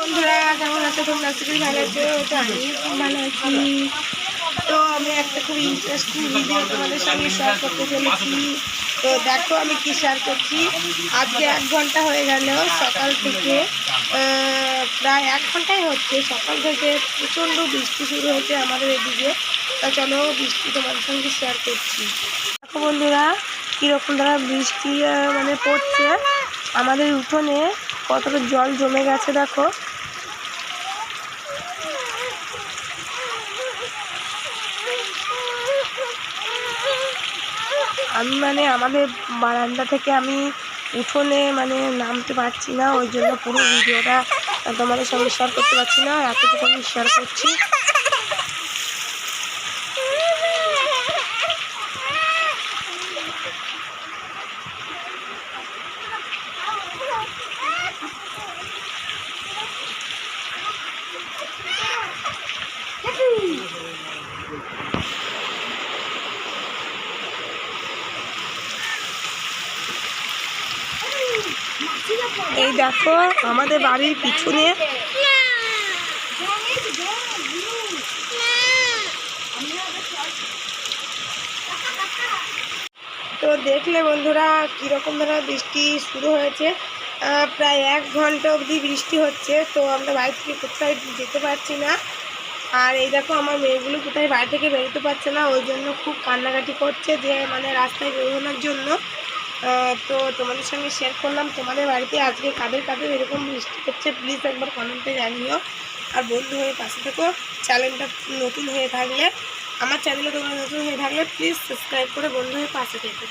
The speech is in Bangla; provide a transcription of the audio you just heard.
বন্ধুরা, কেমন আছো তোমরা? খুবই ভালো আছো? তো আমি খুব ভালো আছি। তো আমি একটা খুব ইন্টারেস্টিং ভিডিও তোমাদের সঙ্গে শেয়ার করতে চলেছি। তো দেখো আমি কি শেয়ার করছি। আজকে 1 ঘন্টা হয়ে গেল সকাল থেকে, প্রায় 1 ঘন্টাই হচ্ছে। সকাল থেকে প্রচণ্ড বৃষ্টি শুরু হয়েছে আমাদের এদিকে। তা চলো বৃষ্টি তোমাদের সঙ্গে শেয়ার করছি। দেখো বন্ধুরা, কীরকম দ্বারা বৃষ্টি মানে পড়ছে। আমাদের উঠোনে কতটা জল জমে গেছে দেখো। আমি আমাদের বারান্দা থেকে আমি উঠোনে নামতে পারছি না, ওই জন্য পুরো ভিডিওটা তোমাদের সঙ্গে শেয়ার করতে পারছি না, এতটুকু আমি শেয়ার করছি। এই দেখো আমাদের বাড়ির পিছনে তো দেখলে বন্ধুরা কীরকম ধরনের বৃষ্টি শুরু হয়েছে। প্রায় 1 ঘন্টা অবধি বৃষ্টি হচ্ছে। তো আমরা বাড়ি থেকে কোথায় যেতে পারছি না। আর এই দেখো আমার মেয়েগুলো কোথায় বাড়ি থেকে বেরোতে পারছে না, ওই জন্য খুব কান্নাকাটি করছে যে রাস্তায় বেরোনোর জন্য। তো তোমাদের সঙ্গে শেয়ার করলাম। তোমাদের বাড়িতে আজকে কাদের কাদের এরকম বৃষ্টি হচ্ছে প্লিজ একবার কমেন্টে জানিও। আর বন্ধু হয়ে পাশে থেকো। চ্যানেলটা নতুন হয়ে থাকলে, আমার চ্যানেলে তোমরা নতুন হয়ে থাকলে প্লিজ সাবস্ক্রাইব করে বন্ধু হয়ে পাশে থেকো।